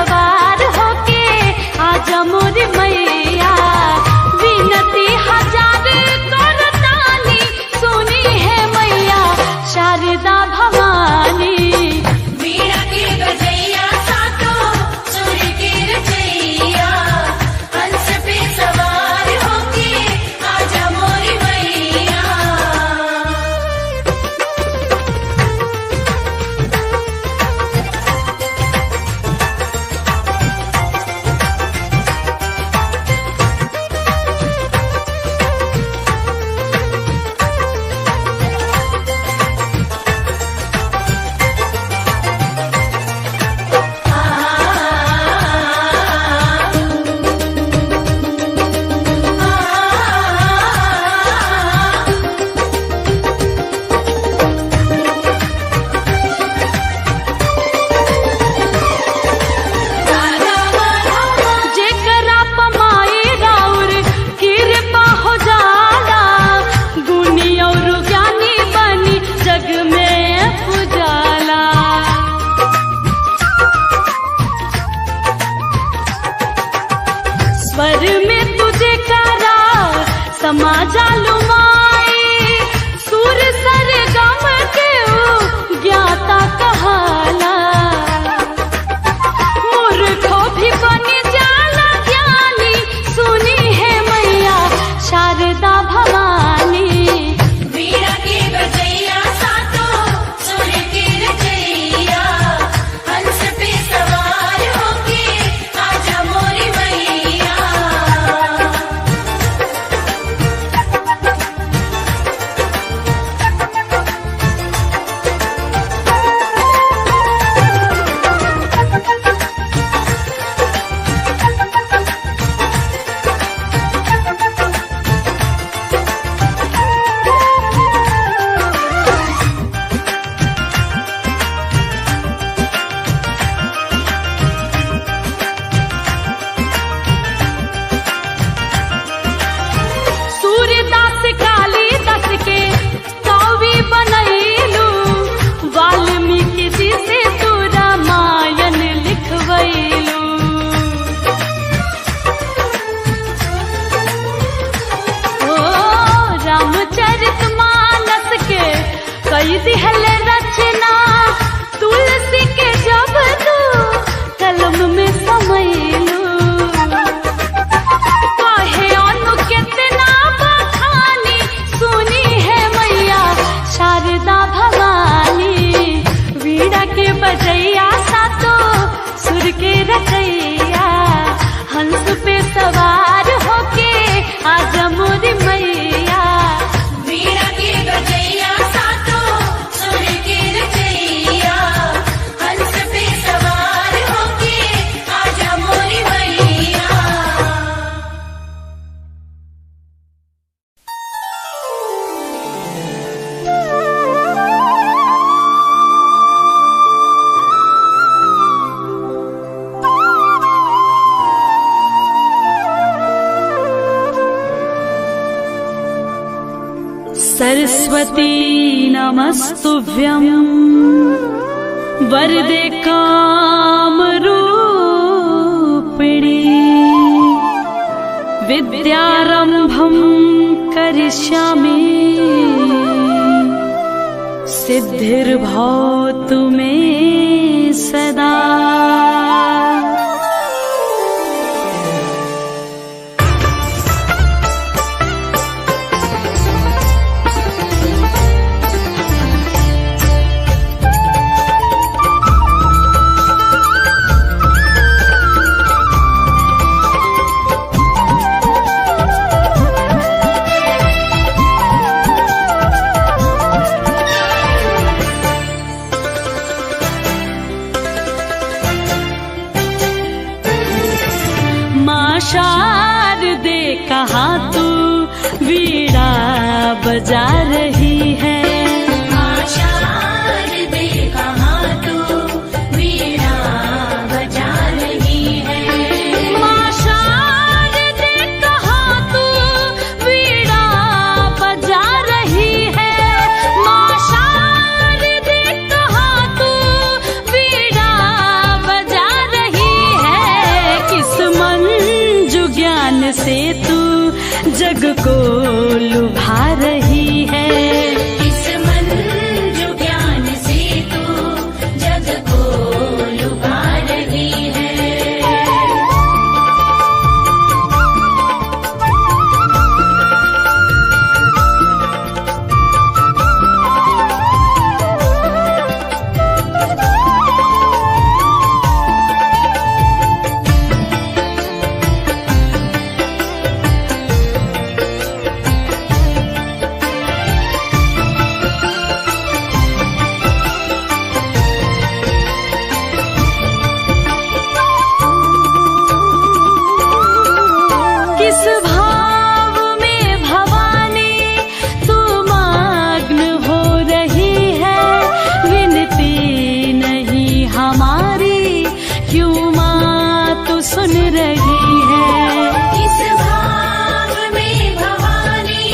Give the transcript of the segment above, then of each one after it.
सवार होके आजा मोरी मैया। विनती हजार करतानी सुनी है मैया शारदा भवानी। वीणा के बजैया सातो सुर के रचैया, हंस पे सवार होके आजा मोरी मैया। जेकरा पमाई राउर कृपा हो जाला, गुणी और ज्ञानी बनी जग में उजाला। स्वर में तुझे करा समा जालू माई, सुर सर गम के ज्ञाता कहाला। मूर्खों भी बनी जाला ज्ञानी सुनी है मैया शारदा भवानी। वीणा के बजैया सातो सुर के रचैया, हंस पे सवार होके आजा मोरी मैया। सूर्यदास कालिदास के कवि बनैलू, वाल्मीकि जी से तू रामायण लिखवैलू। ओ रामचरितमानस के कई दिहल रचना, तुलसी के जब तू कलम में समैलू। काहे अनु कितना बखानी सुनी है मैया शारदा भवानी। वीणा के बजैया सातो सुर के रचैया, हंस पे सवार होके आजा मोरी मैया। वीणा के बजैया सातो सुर के रचैया, हंस पे सवार होके आजा मोरी मैया। सरस्वती नमस्तुभ्यं वरदे कामरूपिणी। विद्यारम्भं करिष्यामि सिद्धिर्भवतु मे सदा। शारदे कहाँ तू वीणा बजा रही है। शारदे कहाँ तू वीणा बजा रही है। माँ शारदे कहाँ तू वीणा बजा रही है। माँ शारदे कहाँ तू वीणा बजा रही है। सुन रही है। इस भाव में भवानी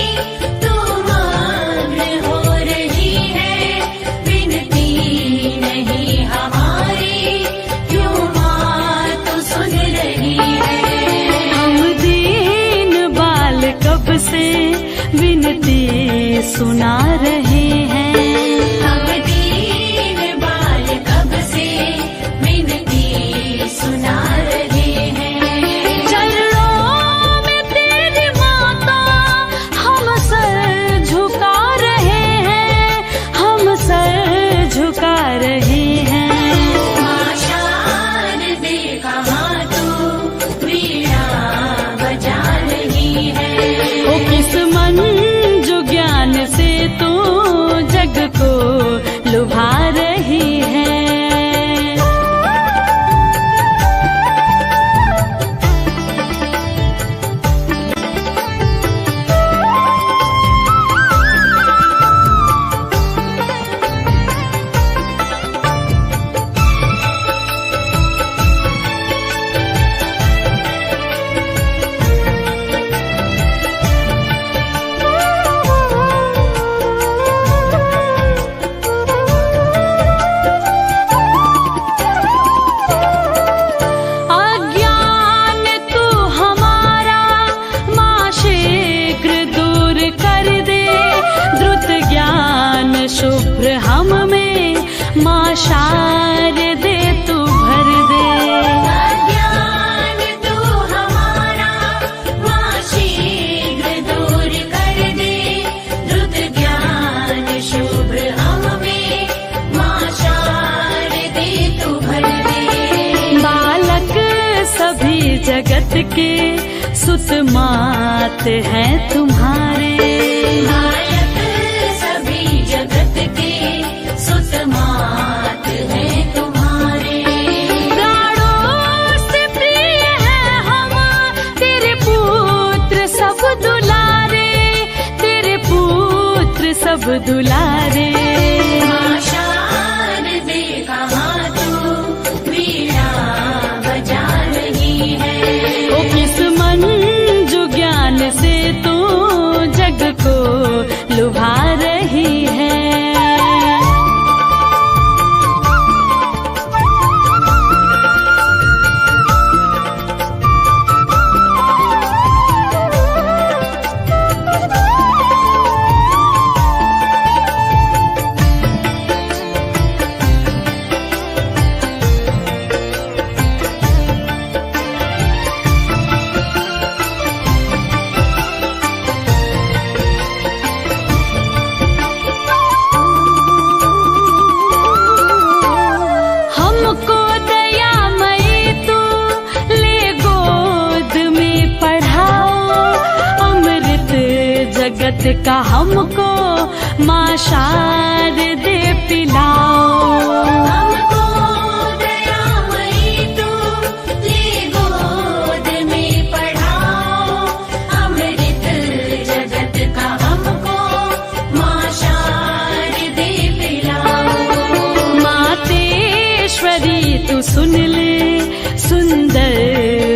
तू मग्न हो रही है, विनती नहीं हमारी क्यों माँ तू सुन रही है। हम दीन बाल कब से विनती सुना रहे हैं। हम दीन बाल कब से विनती सुना रहे हैं। चरणों में तेरी माता हम सर झुका रहे हैं, हम सर झुका रहे हैं। माँ शारदे कहाँ तू वीणा बजा रही है। ओ किस मन जो ज्ञान से तू जग को लुभा रही है। अज्ञान तू हमारा माँ शीघ्र दूर कर दे, द्रुत ज्ञान शुभ्र हम में माँ शारदे तू भर दे। अज्ञान तू हमारा माँ शीघ्र दूर कर दे, द्रुत ज्ञान शुभ्र हम में माँ शारदे तू भर दे। बालक सभी जगत के सुत मात हैं तुम्हारे। बालक सभी जगत के सुत मात हैं तुम्हारे। प्राणों से प्रिय है हम तेरे पुत्र सब दुलारे, तेरे पुत्र सब दुलारे। माँ शारदे कहाँ तू वीणा बजा रही है। ओ किस मन जो ज्ञान से तू जग को लुभा रही है। हमको दयामयी तू ले गोद में पढ़ाओ, अमृत जगत का हमको माँ शारदे पिलाओ। हमको दयामयी तू ले गोद में पढ़ाओ, अमृत जगत का हमको माँ शारदे पिलाओ। मातेश्वरी तू सुन ले सुंदर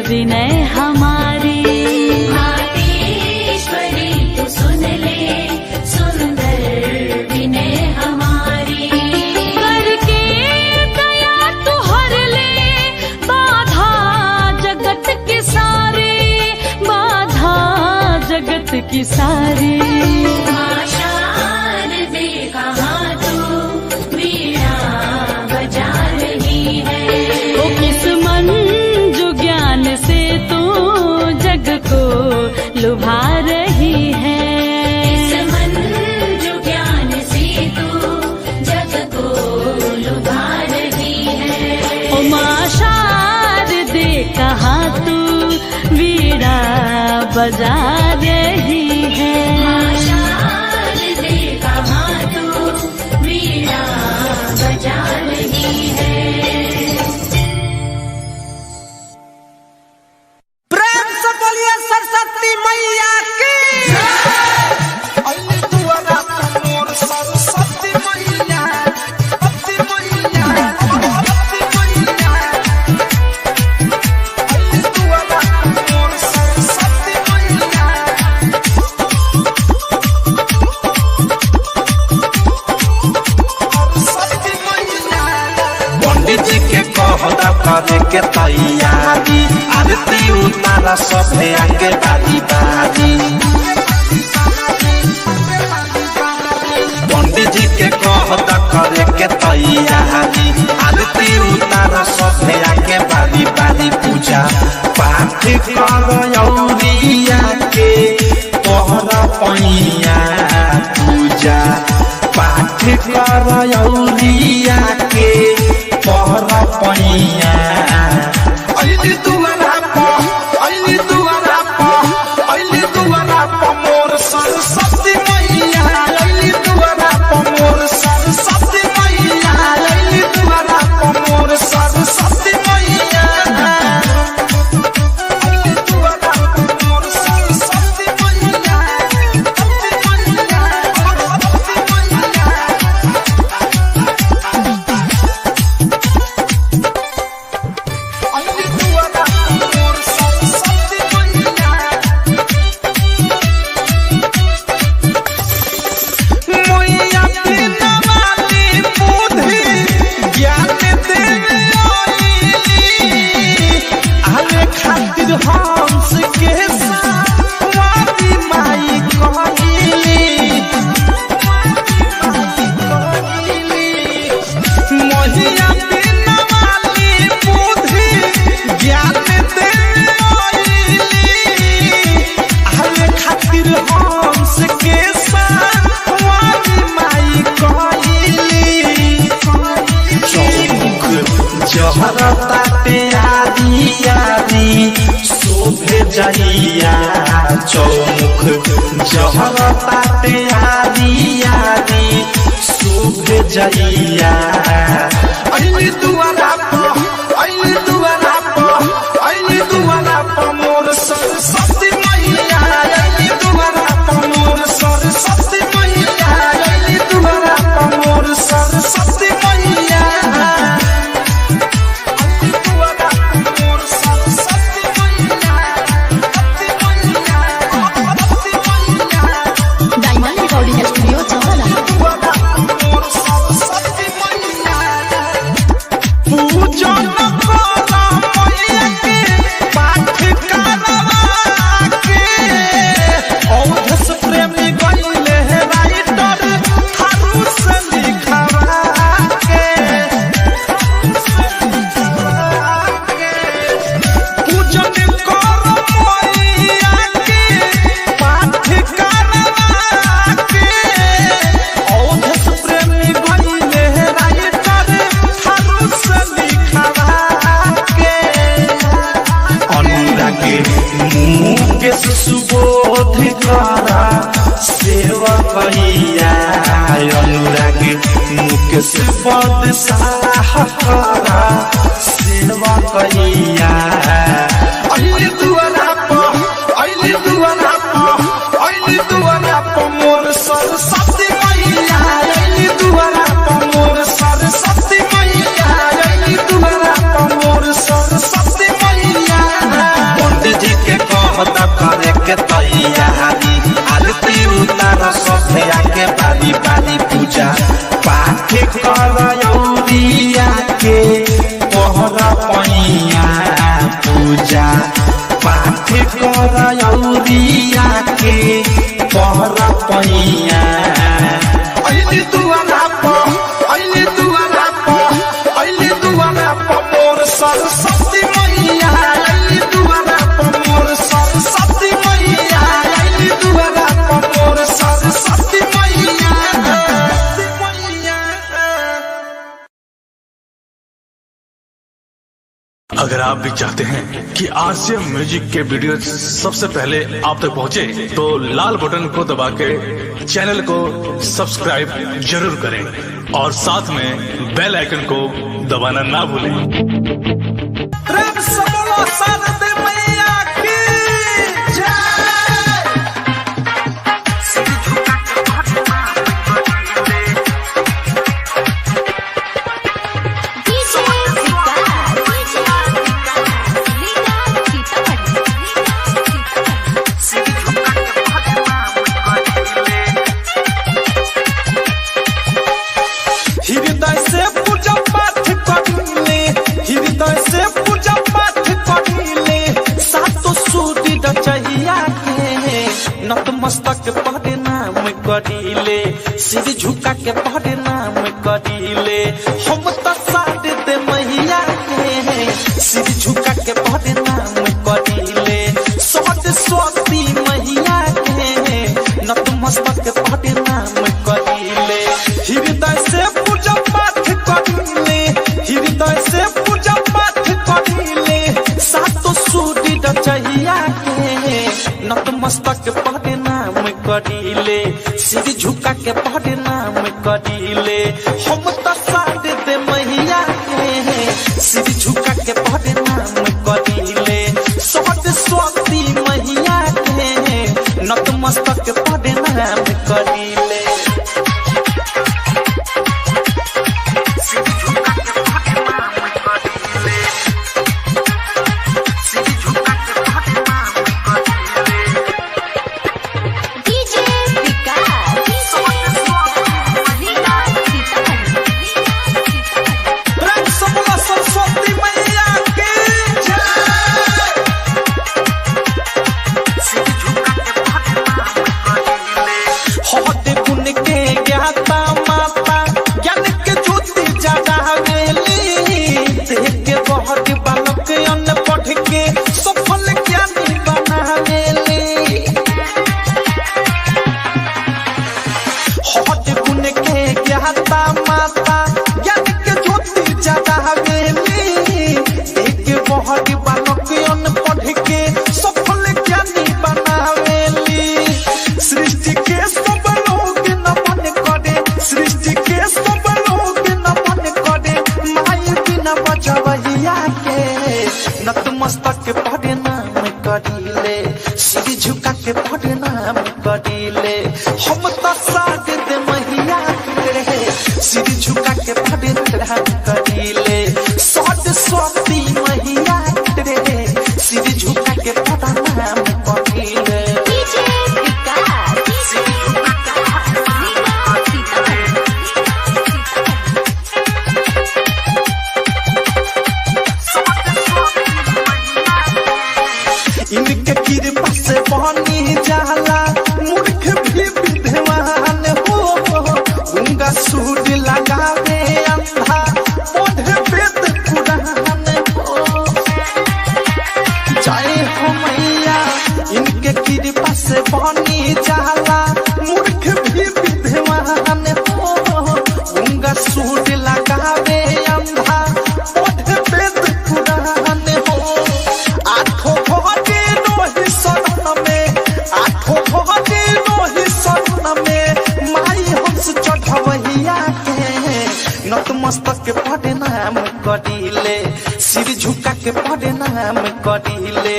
विनय हमारी। मातेश्वरी तू सुन ले सुंदर विनय हमारी। करके दया तू हर ले बाधा जगत की सारी, बाधा जगत की सारी। माँ शारदे कहाँ तू वीणा बजा रही है। ओ किस मन जो ज्ञान से तू जग को लुभा रही है। इस मन जो ज्ञान से तू जग को लुभा रही है। ओ माँ शारदे कहाँ तू वीणा बजा रही है। माँ शारदे कहाँ तू वीणा बजा रही है। प्रेम से बोलिए सरस्वती मैया की। अली दुआरा मोर सरस्वती मैया, अति मैया, अति मैया। अली के तैयारी आरती उतारा सभे आके बारी बारी पंडित जी के कहता करे के तैयारी आरती उतारा सभे आके बारी बारी पूजा पाठ करौरिया के तोहरा पैया पूजा पाठ करौरिया के तोहरा पैया अइली दुआरा पर मोर सरस्वती मैया अइली दुआरा पर मोर सरस्वती मैया अइली दुआरा पर मोर सरस्वती मैया अइली दुआरा पर मोर सरस्वती मैया हंस के सारी माई कहली मोहिया बिना वाली बुद्धि ज्ञान देली हरे खातिर हंस के सारी माई कहली चौमुख जहरता तेरी यारी शोभे जइया चौमुख जहरता तेरी यारी शोभे जइया अइली दुआरा पर मोर सरस्वती मैया अइली दुआरा पर मोर सरस्वती मैया अइली दुआरा पर मोर सरस्वती मैया डायमंड रिकॉर्डिंग स्टूडियो चौराहा पूजन करा मैया के पाठ करवा के औधस प्रेमी गइले है राइटर थारू से लिखवा के पूजन करा मैया के पाठ करवा के औधस प्रेमी गइले है राइटर थारू से लिखवा के अनुराग मुकेश सुबोध करा सेवा कहिया अनुराग मुकेश पद साह करा सेवा कहिया अइली दुआरा पर मोर सरस्वती मैया अइली दुआरा पर मोर सरस्वती मैया अइली दुआरा पर मोर सरस्वती मैया पंडित जी के कहता करे के तैयारी आरती उतारा सभे आके बारी बारी पूजा पाठ करौरिया के तोहरा पैया पूजा पाठ करौरिया के तोहरा पैया अइली दुआरा पर मोर सरस्वती मैया अइली दुआरा पर मोर सरस्वती मैया अइली दुआरा पर मोर सरस्वती मैया अगर आप भी चाहते हैं कि आरसीएम म्यूजिक के वीडियो सबसे पहले आप तक पहुंचे, तो लाल बटन को दबा के चैनल को सब्सक्राइब जरूर करें और साथ में बेल आइकन को दबाना ना भूलें। प्रेम से बोलो शारदे मैया की जय। हृदय से पूजा पाठ करले हृदय से पूजा नतमस्तक प्रणाम करीले, सिर झुका के प्रणाम करीले। हम तो साथ दे मैया के सिर झुका के प्रणाम करीले। सरस्वती मैया के नतमस्तक प्रणाम करीले। हृदय से पूजा पाठ करीले, हृदय से पूजा पाठ करीले। सातो सूर्य रचैया के नतमस्तक प्रणाम करीले, सिर झुका के प्रणाम करीले। हम तो साथ दे मैया के सिर झुका के प्रणाम करीले। सरस्वती मैया के नतमस्तक प्रणाम करीले। नतमस्तक प्रणाम करीले, सिर झुका के प्रणाम करीले। हम तो साथ दे मैया के सिर झुका के प्रणाम करीले। सरस्वती मैया के सिर झुका के प्रणाम करीले। इनके कृपा से बनी जाला मूर्ख भी विद्वान हो। गंगा सूर्य लगावे अंधा पढ़े वेद पुराण हो। जय हो मैया इनके कृपा से बनी जाला मूर्ख भी विद्वान हो। गंगा सूर्य लगावे अंधा पढ़े वेद पुराण हो। आठों नतमस्तक प्रणाम करीले, सिर झुका के प्रणाम करीले।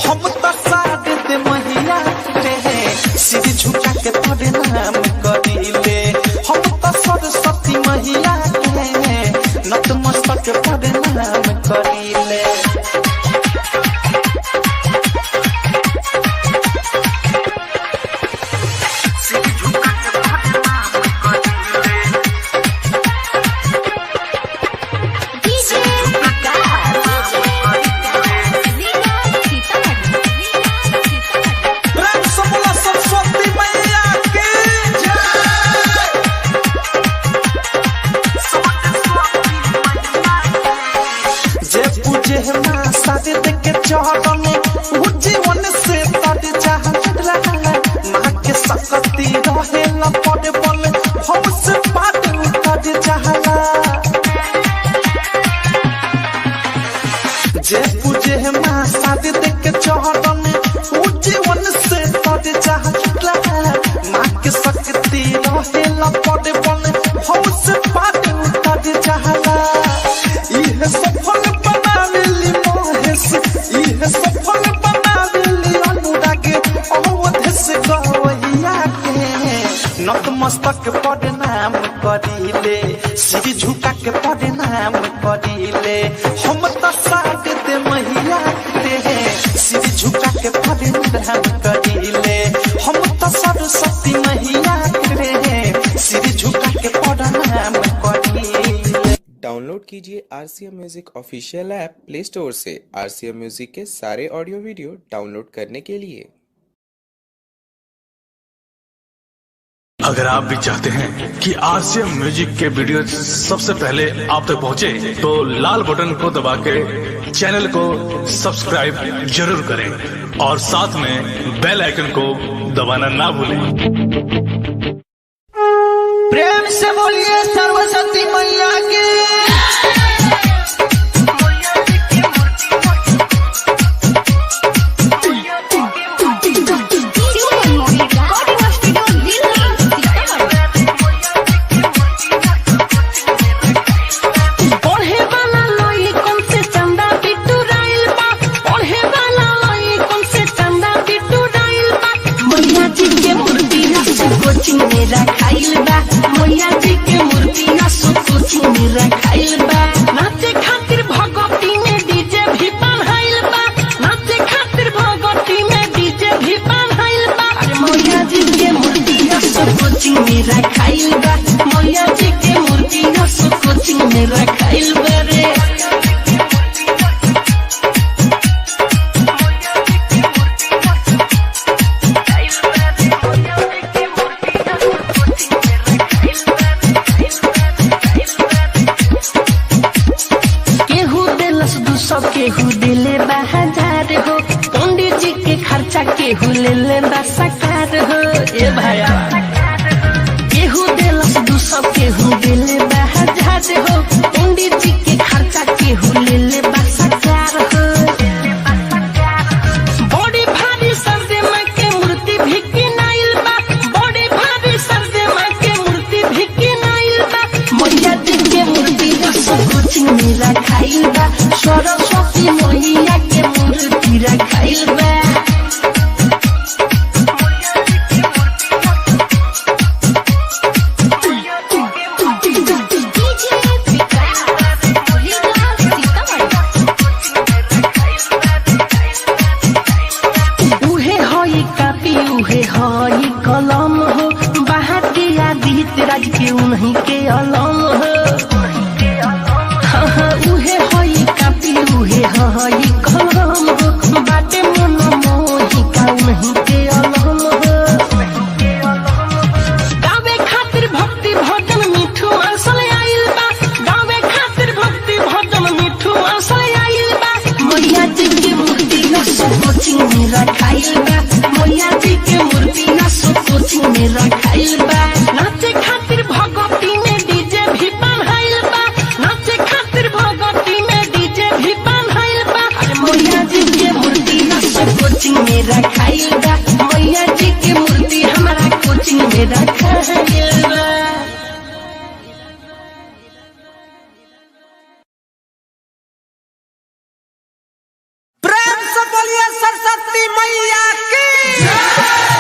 हम तो साथ दे मैया के सिर झुका के प्रणाम करीले। हम तो सरस्वती मैया के नतमस्तक प्रणाम करीले। जीवन से तट चाहला माँ के सकती रहे न पड़े बल हमसे बात तट चाहला। जे पूजे माँ शादी देख के चढ़न वो जीवन से तट चाहला माँ के सकती रहे न पड़े बल हमसे बात तट चाहला। यह सफल बना ली महेश, यह सफल नतमस्तक प्रणाम करीले, सिर झुका के प्रणाम करीले। हम तो साथ दे मैया के सिर झुका के प्रणाम करीले। हम तो सरस्वती मैया के सिर झुका के प्रणाम करीले। डाउनलोड कीजिए RCM music official app play store से। RCM म्यूजिक के सारे ऑडियो वीडियो डाउनलोड करने के लिए अगर आप भी चाहते हैं कि आरसीएम म्यूजिक के वीडियो सबसे पहले आप तक पहुंचे, तो लाल बटन को दबा के चैनल को सब्सक्राइब जरूर करें और साथ में बेल आइकन को दबाना ना भूलें। प्रेम से बोलिए सरस्वती मैया की। मेरा खाइल बा मैया जी के मूर्ति ना सोची मेरा खाइल बा नाचे खातिर भगवती में डीजे भी बनाइल बा नाचे खातिर भगवती में डीजे भी बनाइल बा अरे मैया जी के मूर्ति ना सोची मेरा खाइल बा मैया जी के मूर्ति ना सोची मेरा खाइल बा रे। केहू दिले 1000 हो पंडित जी के खर्चा केहू ले ले बसकार हो ए भाया केहू दिलस 200 केहू दिले 1000 हो पंडित जी के खर्चा केहू ले ले बसकार हो। बड़ी भारी सरदे मां के मूर्ति भी किनाइल बा बड़ी भारी सरदे मां के मूर्ति भी किनाइल बा मैया जी के मूर्ति सब कुछ मेरा खाइल बा सरस्वती मैया के मूर्ति रखाइल बा। उहे हई कापी उहे हई कलम हो बाहर के आदित्य राज के उन्हीं के अलम हो। उहे हई कापी उहे हई कलम हो बाटे मन मोही का उन्हीं के अलम हो। गावे खातिर भक्ति भजन मिठू असल आइल बा गावे खातिर भक्ति भजन मिठू असल आइल बा मैया जी के मूर्ति ना सोची मेरा खाइल बा मैया जी के मूर्ति ना सोची मेरा खाइल बा नाचे खातिर भगवती में डीजे भी बनाइल बा नाचे खातिर भगवती में डीजे भी बनाइल बा मैया जी के मूर्ति ना कोचिंग मेरा खाइल बा मैया जी के मूर्ति हमारा कोचिंग मेरा खाइल बा। प्रेम से बोलिए सरस्वती मैया की।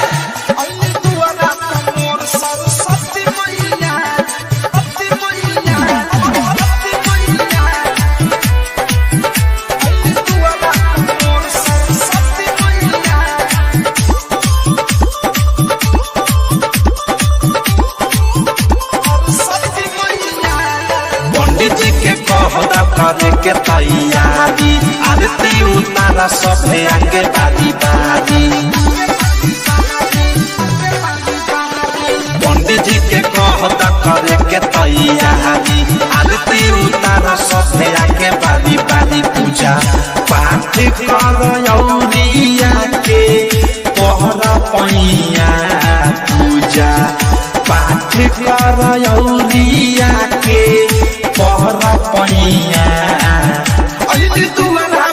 करे के तैयारी आरती उतारा सबे आगे बारी बारी पंडित जी के कहता करे के तैयारी आरती उतारा सबे आगे बारी बारी पूजा पाठ करौरिया के पहरा पैया पूजा पाठ करौरिया के पहरा पैया अली दुआरा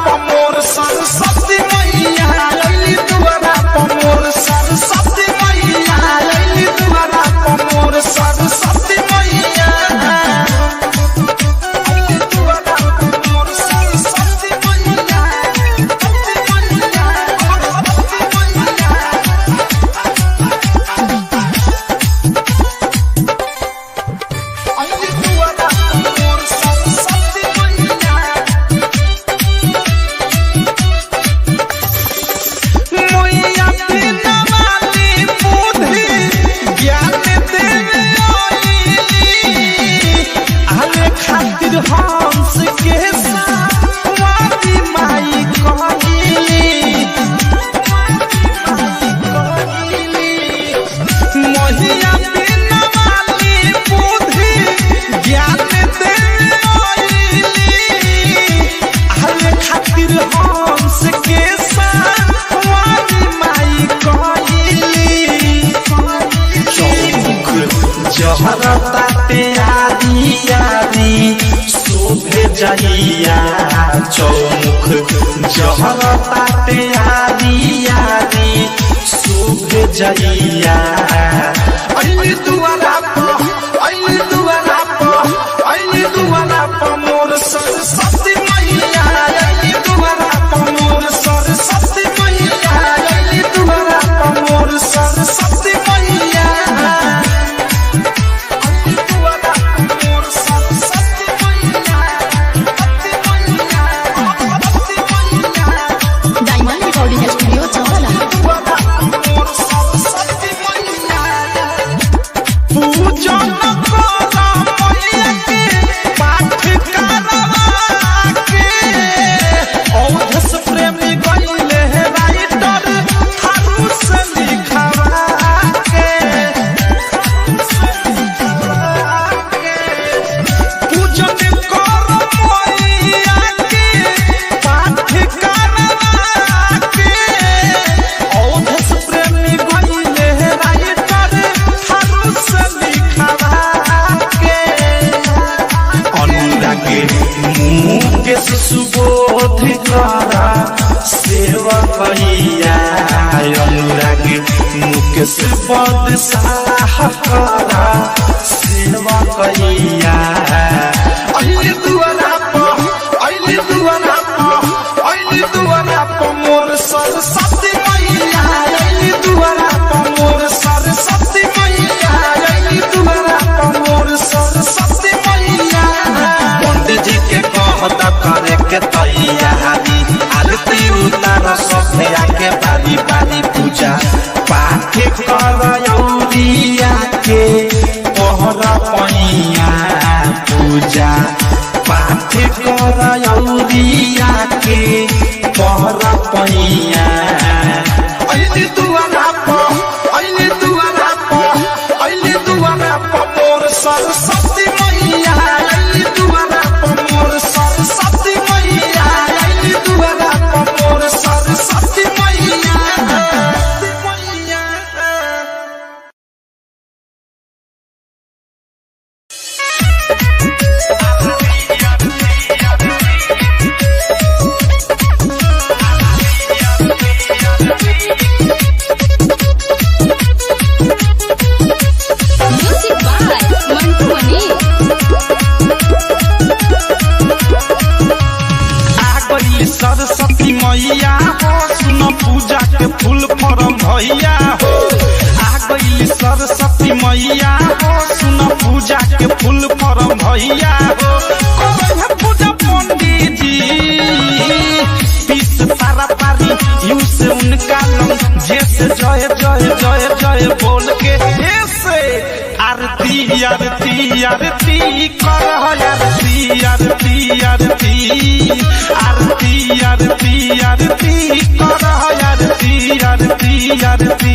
प मोर सरस्वती मैया अली दुआरा प मोर सरस्वती मैया अली दुआरा प मोर सरस्वती मैया अली दुआरा प मोर सरस्वती मैया जइया चौमुख जहर ताते आदि आदि शुभ जइया अइली दुआरा पर मोर सरस्वती मैया अइली दुआरा पर मोर सरस्वती मैया अइली दुआरा पर मोर सरस्वती मैया डायमंड रिकॉर्डिंग स्टूडियो चौराहा। पूजन करा मैया के पाठ करवा के औधस प्रेमी गइले राइटर थारू से लिखवा के पूजन करा मैया के पाठ करवा के औधस प्रेमी गइले राइटर थारू से लिखवा के अनुरागे मुकेश सुबोध करा सेवा भैया अनुरागे मुकेश पद साह करा सेवा भैया अइली दुआरा पर मोर सरस्वती मैया अइली दुआरा पर मोर सरस्वती मैया अइली दुआरा पर मोर सरस्वती मैया पंडित जी के कहता करे के तैयारी आरती उतार सभे आके बारी बारी पूजा पाठ करौरिया के तोहरा पैया पूजा पाठ करौरिया के तोहरा पैया अइली दुआरा पर मोर सरस्वती मैया अइली दुआरा पर मोर सरस्वती मैया अइली दुआरा पर मोर सरस्वती मैया म्यूजिक बाय मंटू मनी। गइली सरस्वती मैया हो सुन पूजा के फूल फरम भैया हो आ गइली सरस्वती मैया हो सुन पूजा के फूल फरम भैया हो करन पूजा पंडित जी पीस पारा पारी यू से उनका लम जैसे जय जय जय जय बोल के ऐसे आरती आरती आरती कर आरती आरती आरती आरती आरती आरती कर आरती आरती आरती।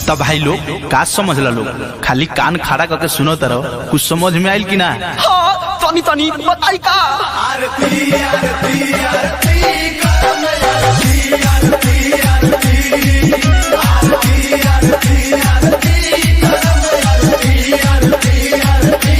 तब भाई लोग का समझ ला लोग खाली कान खड़ा करके सुनो तरह कुछ समझ में आयल कि ना? हाँ तनी तनी बताई का आरती आरती आरती आरती आरती आरती आरती आरती आरती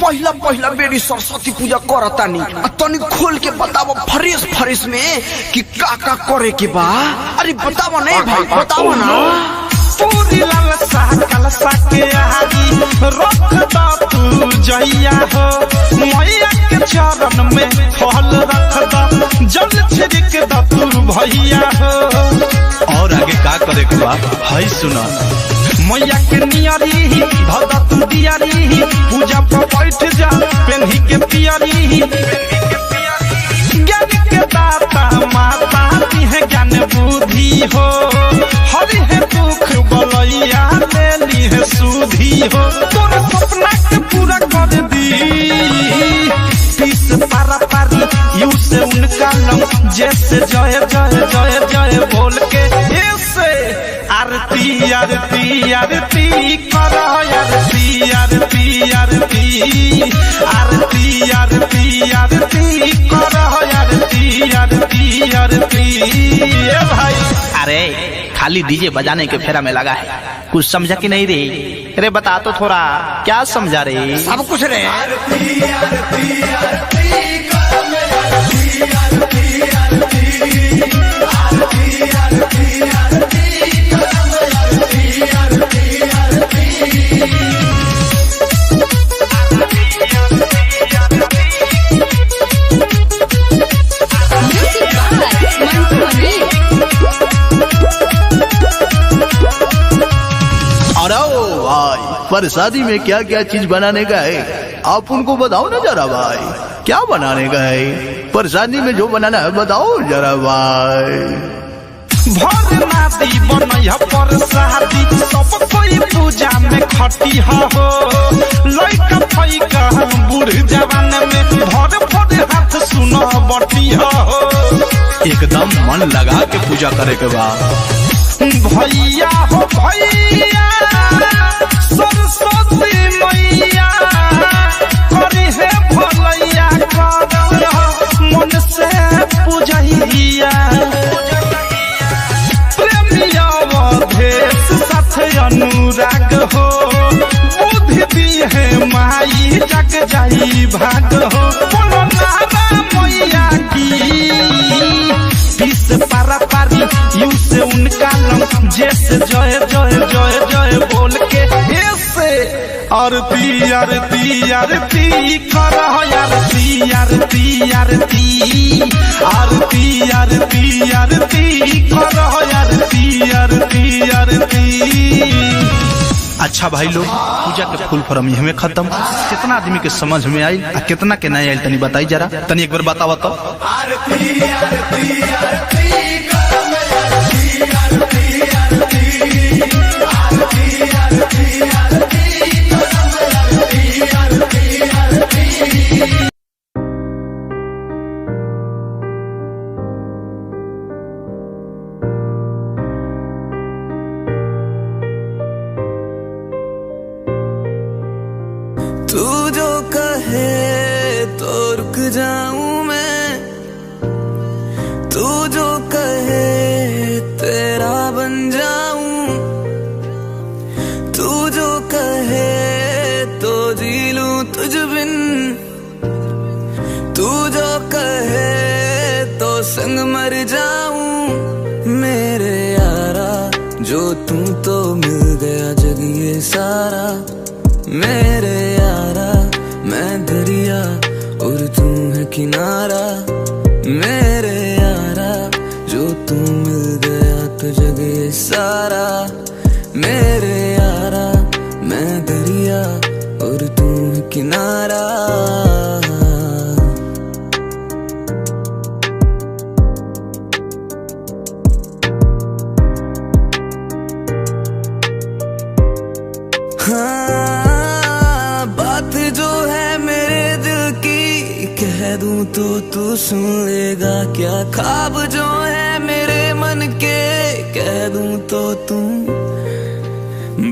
पहिला पहिला बेरी सरस्वती पूजा करतानी तनी खोल के बताओ फ्रेश फ्रेश में कि का करे के बा। अरे बताओ नहीं भाई बताओ ना। पूरी लालसा कलसा के आगी रख दा तू जइया हो मैया के चरण में फल रख दा जल छिड़क दा तू भैया हो। और आगे का करे के बा है सुना। मैया के नियारी भदा तू दियारी पूजा पर बैठ जा पेन्ही के पियारी ज्ञान के दाता माता दी है ज्ञान बुद्धि हो हरि है दुख बलैया ले ली है सुधी हो तोरा सपना के पूरा कर दी पीस पारा पारी यू से उनका लम जैसे जय जय जय जय बोल के ऐसे आरती आरती आरती करो आरती आरती आरती आरती आरती आरती करो आरती आरती आरती। भाई अरे खाली डीजे बजाने के फेरा में लगा है, कुछ समझा कि नहीं रे? अरे बता तो थोड़ा, क्या समझा रे? सब कुछ रे। पर शादी में क्या क्या चीज बनाने का है, आप उनको बताओ ना जरा भाई, क्या बनाने का है? पर शादी में जो बनाना है बताओ जरा भाई। भरनाती बनैया पर शादी सब कोई पूजा में खटी हो, लइका फइका बूढ़ जवान में भर भर हाथ सुनो बटी हो। एकदम मन लगा के पूजा करे के बाद भैया हो भैया सरस्वती मैया करी है भलैया कर मन से पूजैया। प्रेमिया भेष साथ अनुराग हो, बुद्धि दी है माई जग जाई भाग हो। बोलो नाना मैया की पीस पारा पारी यू से उनका लम जैसे जय जय जय जय बोल के ऐसे आरती आरती आरती करो आरती आरती आरती आरती आरती आरती करो आरती आरती आरती। अच्छा भाई लोग, पूजा के फुल फॉर्म हमें खत्म। कितना आदमी के समझ में आई और कितना के नहीं आई तनी बताई जरा, तनी एक बार बताओ तो। तू जो कहे तो रुक जाऊं मैं, तू जो कहे तेरा बन जाऊं, तू जो कहे तो जी लूं तुझ बिन, तू जो कहे तो संग मर जाऊं। मेरे यारा जो तू तो मिल गया जग ये सारा, मेरे यारा मैं दरिया और तू है किनारा। मेरे यारा जो तू मिल गया तो जग ये सारा, मेरे यारा मैं दरिया और तू है किनारा। हाँ, बात जो है मेरे दिल की कह दूं तो तू सुन लेगा क्या? ख्वाब जो है मेरे मन के कह दूं तो तू,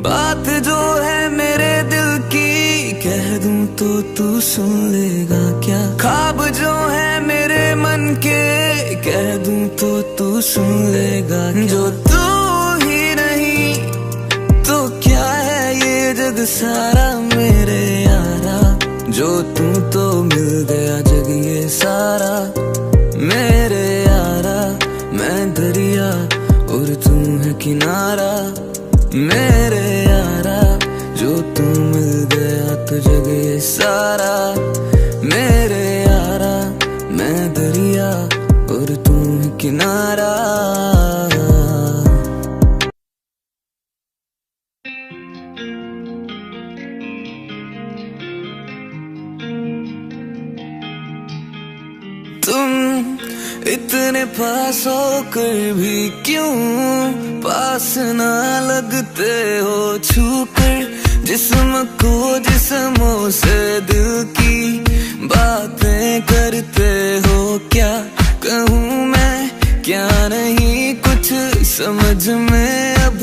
बात जो है मेरे दिल की कह दूं तो तू सुन लेगा क्या? ख्वाब जो है मेरे मन के कह दूं तो तू सुन लेगा क्या? जो तू ही नहीं तो क्या है ये जग सारा, मेरे यारा जो तू तो मिल गया जग ये सारा। मेरे यारा मैं दरिया और तू है किनारा, मेरे यारा जो तू मिल गया तो जग ये सारा। मेरे यारा मैं दरिया और तू है किनारा। तुम इतने पास होकर भी क्यों पास ना लगते हो? छूकर जिस्म को जिस्मों से दिल की बातें करते हो। क्या कहूँ मैं क्या नहीं कुछ समझ में अब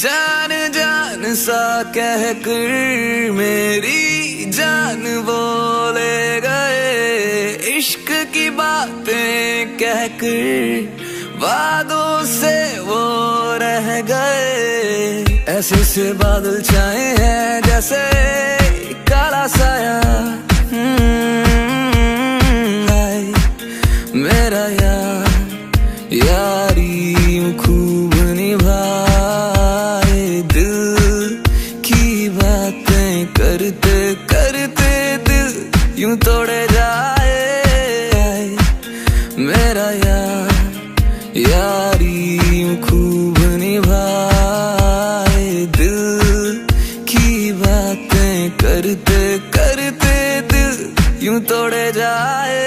जान जान सा कह कर मेरी जान बोले गए, इश्क की बातें कह कर वादों से वो रह गए। ऐसे से बादल छाए हैं जैसे काला साया, आए मेरा यार यारी यूं खूब निभाए, दिल की बातें करते करते दिल यूं तोड़े जाए। मेरा यार यारी यूं खूब निभाए, दिल की बातें करते करते दिल यूं तोड़े जाए।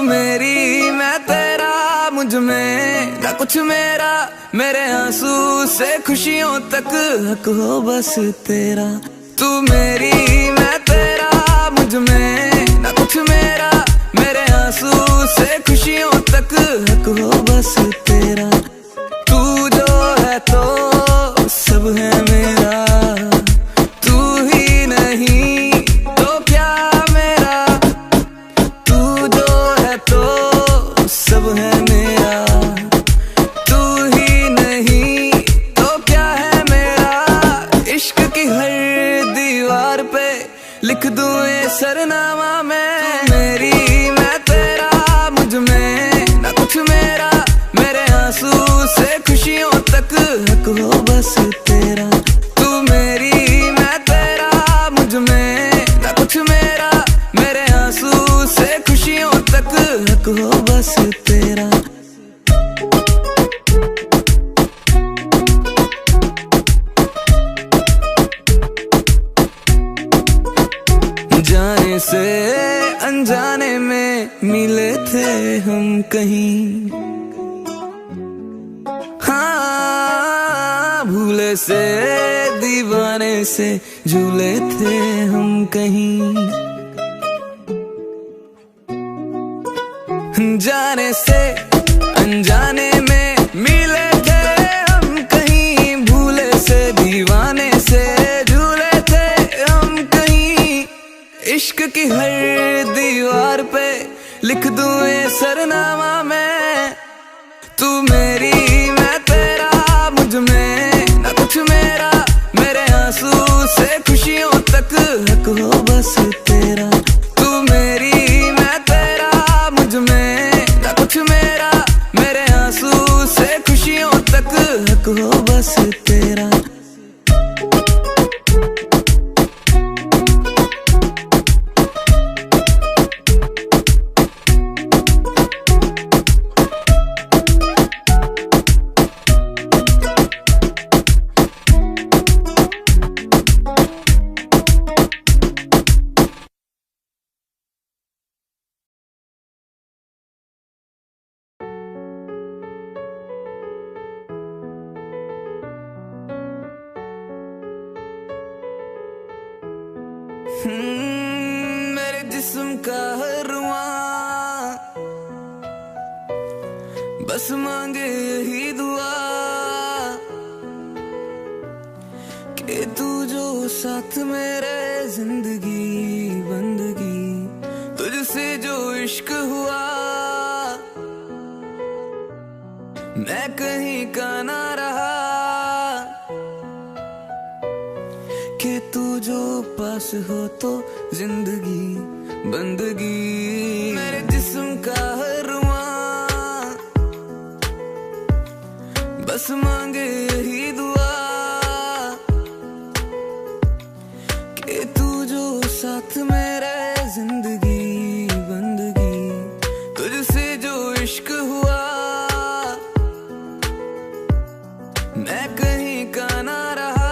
मेरी मैं तेरा, मुझ में ना कुछ मेरा, मेरे आंसू से खुशियों तक हक हो बस तेरा। तू मेरी मैं तेरा, मुझ में ना कुछ मेरा, मेरे आंसू से खुशियों तक हक हो बस तेरा। तू जो है तो सब है मेरा, तू ही नहीं तो क्या मेरा। तू जो है तो सब है मेरा, तू ही नहीं तो क्या है मेरा। इश्क की हर दीवार पे लिख दूं ये सरनामा मैं। तू मेरी मैं तेरा, मुझ में ना कुछ मेरा, मेरे आंसू से खुशियों तक हक हो बस तेरा। तू मेरी मैं तेरा, मुझ में ना कुछ मेरा, मेरे आंसू से खुशियों तक हक हो बस तेरा। जाने से अनजाने में मिले थे हम कहीं, हाँ भूले से दीवाने से झूले थे हम कहीं। जाने से अनजाने में मिले थे हम कहीं, भूले से दीवाने से झूले थे हम कहीं। इश्क की हर दीवार पे लिख दूं ये सरनामा मैं। तू मेरी मैं तेरा, मुझ में ना कुछ मेरा, मेरे आंसू से खुशियों तक हक हो बस तेरा। तू मेरी मैं तेरा, मुझ में ना कुछ मेरा, मेरे आंसू से खुशियों तक हक हो बस तेरा। मेरे जिस्म का हर रुआं बस मांगे यही दुआ कि तू जो साथ मेरे जिंदगी बंदगी, तुझसे जो इश्क हुआ मैं कहीं का ना रहा। कि तू जो पास हो तो जिंदगी बंदगी, मेरे जिस्म का हर रुआं बस मांगे यही दुआ कि तू जो साथ मेरे जिंदगी बंदगी, तुझसे जो इश्क हुआ मैं कहीं का ना रहा।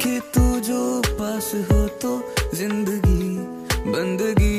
कि तू जो पास हो तो जिंदगी बंदगी।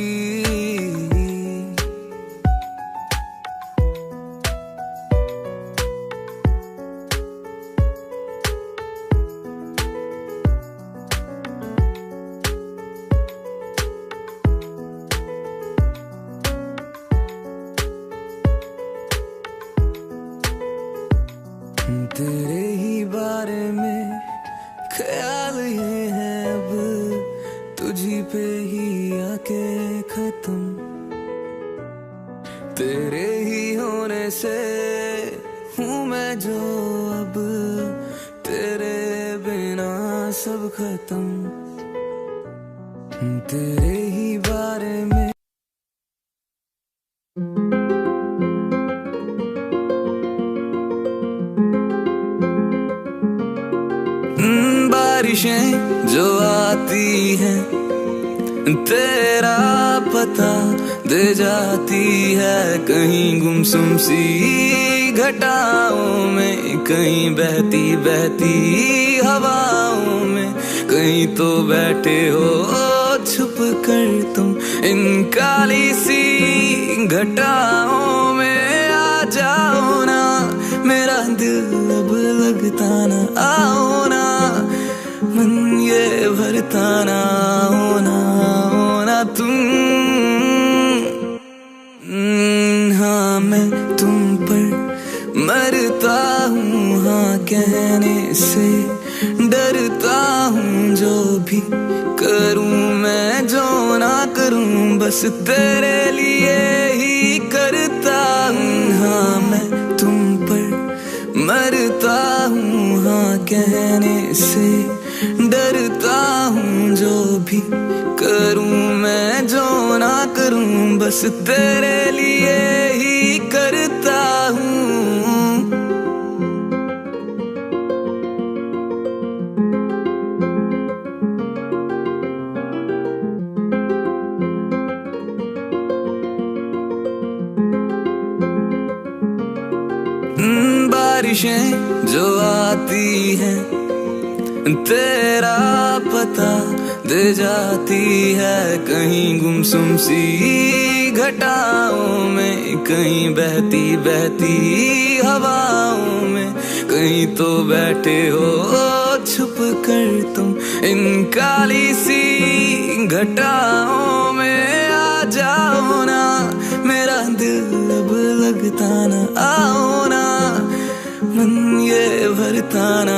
जाके खत्म, तेरे ही होने से हूँ मैं जो अब, तेरे बिना सब खत्म, तेरे ही बारे में। बारिशें जो आती हैं तेरा पता दे जाती है, कहीं गुमसुम सी घटाओं में, कहीं बहती बहती हवाओं में, कहीं तो बैठे हो छुप कर तुम इन काली सी घटाओं में। आ जाओ ना मेरा दिल अब लगता ना, आओ ना मन ये भरता ना, होना होना तुम। हाँ मैं तुम पर मरता हूँ, हाँ कहने से डरता हूँ, जो भी करूँ मैं जो ना करूँ बस तेरे लिए ही करता हूँ। हाँ मैं तुम पर मरता हूँ, हाँ कहने से डरता हूँ, जो भी करूँ मैं जो ना करूँ बस तेरे लिए ही करता हूँ। बारिशें जो आती हैं तेरा पता दे जाती है, कहीं गुमसुम सी घटाओं में, कहीं बहती बहती हवाओं में, कहीं तो बैठे हो छुप कर तुम इन काली सी घटाओं में। आ जाओ ना मेरा दिल अब लगता ना, आओ ना मन ये भरता ना,